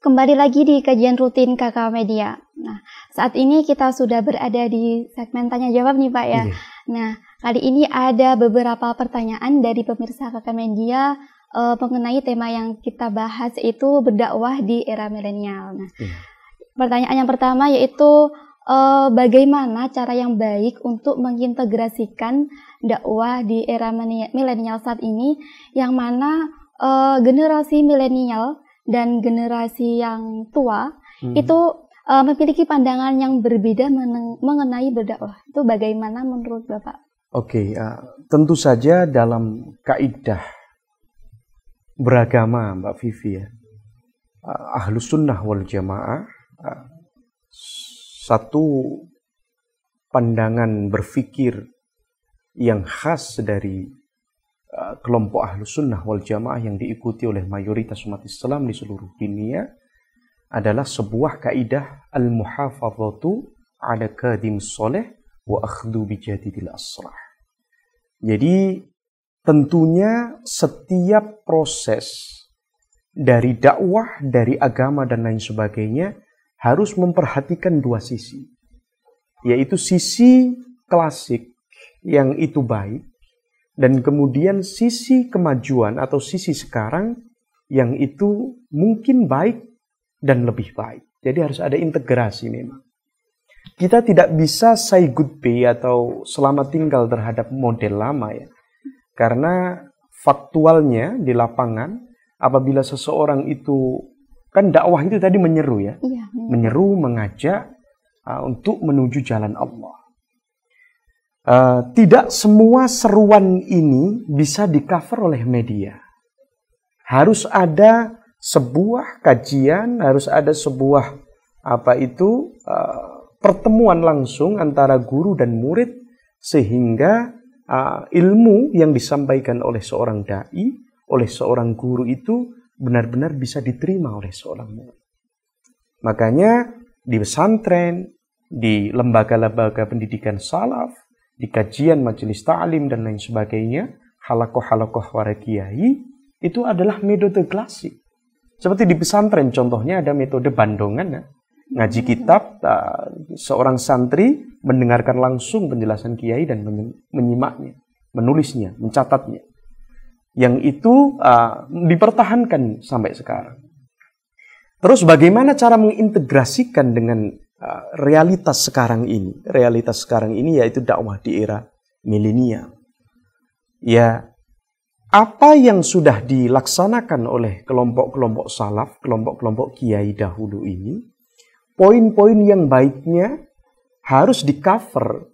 Kembali lagi di kajian rutin Kakak Media. Nah, saat ini kita sudah berada di segmen tanya jawab nih Pak ya. Iya. Nah, kali ini ada beberapa pertanyaan dari pemirsa Kakak Media mengenai tema yang kita bahas, itu berdakwah di era milenial. Nah, pertanyaan yang pertama yaitu bagaimana cara yang baik untuk mengintegrasikan dakwah di era milenial saat ini, yang mana generasi milenial dan generasi yang tua itu memiliki pandangan yang berbeda mengenai berdakwah. Itu bagaimana menurut Bapak? Oke, tentu saja dalam kaidah beragama Mbak Vivi ya, Ahlus Sunnah wal Jamaah, satu pandangan berfikir yang khas dari kelompok Ahlus Sunnah wal Jamaah yang diikuti oleh mayoritas umat Islam di seluruh dunia adalah sebuah kaidah al-muhafadzatu ala qadim soleh wa akhdhu bijadidil asrah. Jadi tentunya setiap proses dari dakwah, dari agama dan lain sebagainya harus memperhatikan dua sisi, yaitu sisi klasik yang itu baik, dan kemudian sisi kemajuan atau sisi sekarang yang itu mungkin baik dan lebih baik. Jadi harus ada integrasi memang. Kita tidak bisa say goodbye atau selamat tinggal terhadap model lama ya. Karena faktualnya di lapangan, apabila seseorang itu, kan dakwah itu tadi menyeru ya. Iya, menyeru, mengajak untuk menuju jalan Allah. Tidak semua seruan ini bisa di-cover oleh media. Harus ada sebuah kajian, harus ada sebuah pertemuan langsung antara guru dan murid, sehingga ilmu yang disampaikan oleh seorang dai, oleh seorang guru itu benar-benar bisa diterima oleh seorang murid. Makanya di pesantren, di lembaga-lembaga pendidikan salaf, di kajian majelis ta'lim dan lain sebagainya, halakoh-halakoh para kiai, itu adalah metode klasik. Seperti di pesantren contohnya ada metode bandongan ya. Ngaji kitab, seorang santri mendengarkan langsung penjelasan kiai dan menyimaknya, menulisnya, mencatatnya. Yang itu dipertahankan sampai sekarang. Terus bagaimana cara mengintegrasikan dengan realitas sekarang ini? Realitas sekarang ini yaitu dakwah di era milenial. Ya, apa yang sudah dilaksanakan oleh kelompok-kelompok salaf, kelompok-kelompok kiai dahulu ini, poin-poin yang baiknya harus di-cover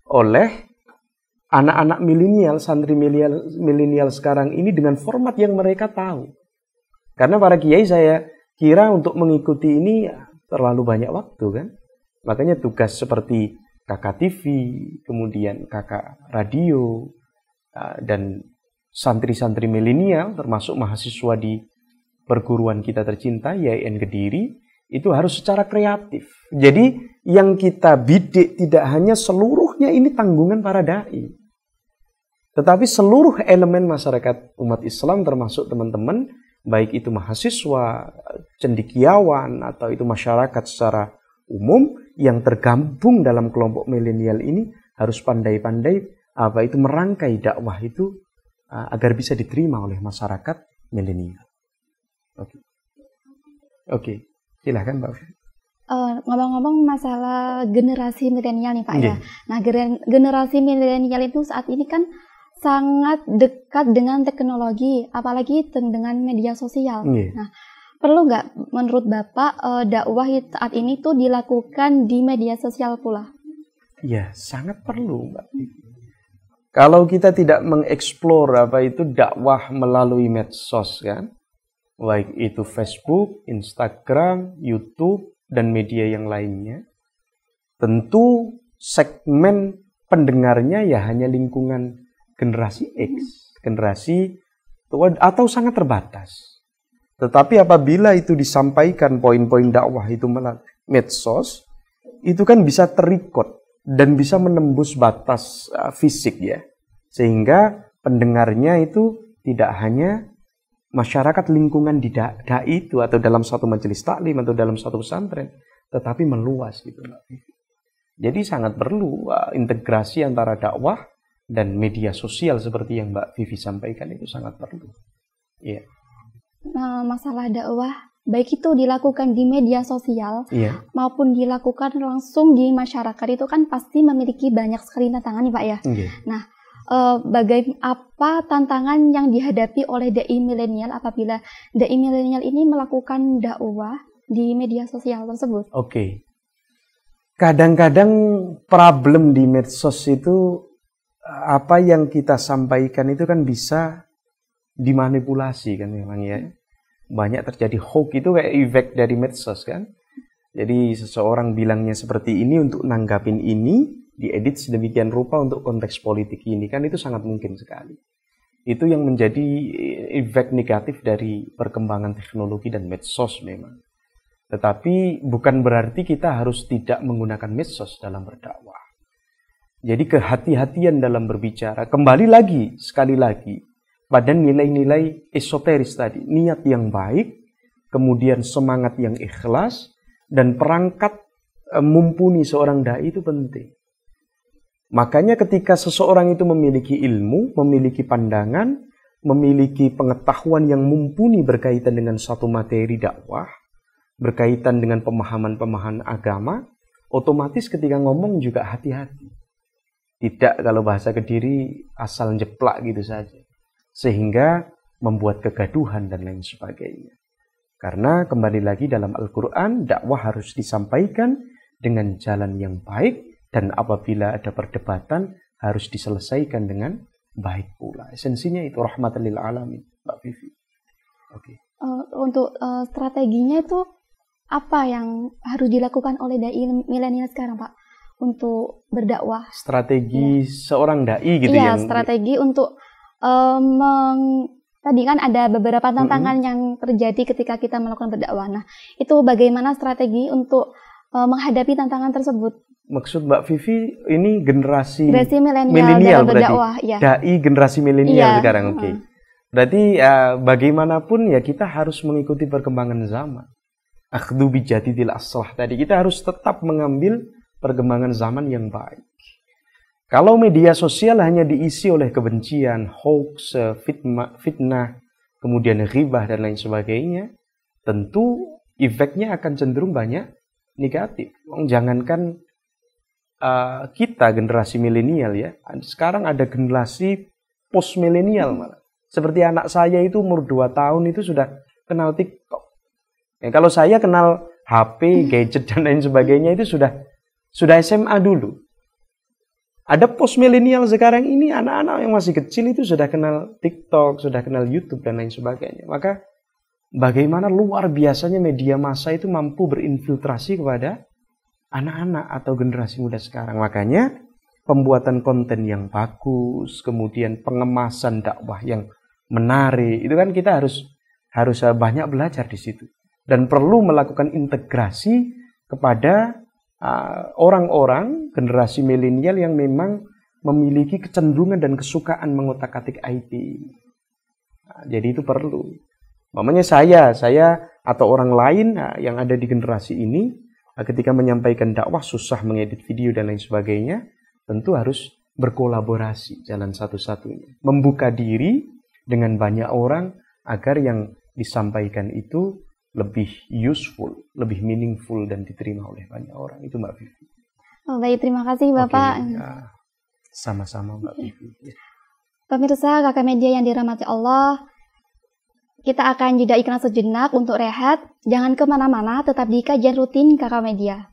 oleh anak-anak milenial, santri milenial sekarang ini dengan format yang mereka tahu. Karena para kiai saya kira untuk mengikuti ini terlalu banyak waktu kan. Makanya tugas seperti kakak TV, kemudian kakak radio, dan santri-santri milenial termasuk mahasiswa di perguruan kita tercinta YIN Kediri, itu harus secara kreatif. Jadi yang kita bidik tidak hanya seluruhnya ini tanggungan para dai, tetapi seluruh elemen masyarakat umat Islam termasuk teman-teman, baik itu mahasiswa, cendekiawan, atau itu masyarakat secara umum yang tergabung dalam kelompok milenial ini harus pandai-pandai merangkai dakwah itu agar bisa diterima oleh masyarakat milenial. Oke. Silakan Mbak. Ngomong-ngomong masalah generasi milenial nih Pak ya. Nah, generasi milenial itu saat ini kan sangat dekat dengan teknologi, apalagi dengan media sosial. Nah, perlu nggak menurut Bapak dakwah saat ini tuh dilakukan di media sosial pula? Ya, sangat perlu Mbak. Kalau kita tidak mengeksplor dakwah melalui medsos kan, baik itu Facebook, Instagram, YouTube, dan media yang lainnya, tentu segmen pendengarnya ya hanya lingkungan generasi X, generasi tua atau sangat terbatas. Tetapi apabila itu disampaikan poin-poin dakwah itu melalui medsos, itu kan bisa terrecord dan bisa menembus batas fisik ya. Sehingga pendengarnya itu tidak hanya masyarakat lingkungan di dai itu atau dalam satu majelis taklim atau dalam satu pesantren, tetapi meluas gitu Mbak Vivi. Jadi sangat perlu integrasi antara dakwah dan media sosial seperti yang Mbak Vivi sampaikan itu sangat perlu. Iya. Nah, masalah dakwah baik itu dilakukan di media sosial maupun dilakukan langsung di masyarakat itu kan pasti memiliki banyak sekali tantangan nih Pak ya. Nah, apa tantangan yang dihadapi oleh dai milenial apabila dai milenial ini melakukan dakwah di media sosial tersebut? Oke. Kadang-kadang problem di medsos itu apa yang kita sampaikan itu kan bisa dimanipulasi kan memang ya. Banyak terjadi hoax itu kayak efek dari medsos kan. Jadi seseorang bilangnya seperti ini untuk nanggapin ini, diedit sedemikian rupa untuk konteks politik ini kan itu sangat mungkin sekali. Itu yang menjadi efek negatif dari perkembangan teknologi dan medsos memang. Tetapi bukan berarti kita harus tidak menggunakan medsos dalam berdakwah. Jadi kehati-hatian dalam berbicara. Kembali lagi, sekali lagi, pada nilai-nilai esoteris tadi. Niat yang baik, kemudian semangat yang ikhlas, dan perangkat mumpuni seorang dai itu penting. Makanya ketika seseorang itu memiliki ilmu, memiliki pandangan, memiliki pengetahuan yang mumpuni berkaitan dengan satu materi dakwah, berkaitan dengan pemahaman-pemahaman agama, otomatis ketika ngomong juga hati-hati. Tidak kalau bahasa Kediri asal jeplak gitu saja. Sehingga membuat kegaduhan dan lain sebagainya. Karena kembali lagi dalam Al-Quran, dakwah harus disampaikan dengan jalan yang baik, dan apabila ada perdebatan harus diselesaikan dengan baik pula. Esensinya itu rahmatan lil alamin, Mbak Vivi. Oke. Untuk strateginya itu apa yang harus dilakukan oleh dai milenial sekarang, Pak, untuk berdakwah? Strategi seorang dai gitu ya? Iya, strategi untuk tadi kan ada beberapa tantangan yang terjadi ketika kita melakukan berdakwah. Nah, itu bagaimana strategi untuk menghadapi tantangan tersebut? Maksud Mbak Vivi ini generasi milenial berdakwah, ya. Dai generasi milenial sekarang, oke. Berarti bagaimanapun ya kita harus mengikuti perkembangan zaman. Akhdhu bijadidil aslah tadi, kita harus tetap mengambil perkembangan zaman yang baik. Kalau media sosial hanya diisi oleh kebencian, hoax, fitnah, kemudian ghibah dan lain sebagainya, tentu efeknya akan cenderung banyak negatif. Jangankan kita generasi milenial ya, sekarang ada generasi post milenial malah. Seperti anak saya itu umur 2 tahun itu sudah kenal TikTok. Ya, kalau saya kenal HP, gadget dan lain sebagainya itu sudah SMA dulu. Ada post milenial sekarang ini, anak-anak yang masih kecil itu sudah kenal TikTok, sudah kenal YouTube dan lain sebagainya. Maka bagaimana luar biasanya media massa itu mampu berinfiltrasi kepada anak-anak atau generasi muda sekarang. Makanya pembuatan konten yang bagus, kemudian pengemasan dakwah yang menarik, itu kan kita harus banyak belajar di situ. Dan perlu melakukan integrasi kepada orang-orang generasi milenial yang memang memiliki kecenderungan dan kesukaan mengotak-atik IT. Jadi itu perlu. Mamanya saya atau orang lain yang ada di generasi ini, ketika menyampaikan dakwah susah mengedit video dan lain sebagainya, tentu harus berkolaborasi jalan satu-satunya. Membuka diri dengan banyak orang agar yang disampaikan itu lebih useful, lebih meaningful dan diterima oleh banyak orang. Itu Mbak Vivi. Oh, baik, terima kasih Bapak. Sama-sama Mbak Vivi. Pemirsa Kakak Media yang dirahmati Allah, kita akan jeda iklan sejenak untuk rehat. Jangan kemana-mana, tetap di kajian rutin Kakak Media.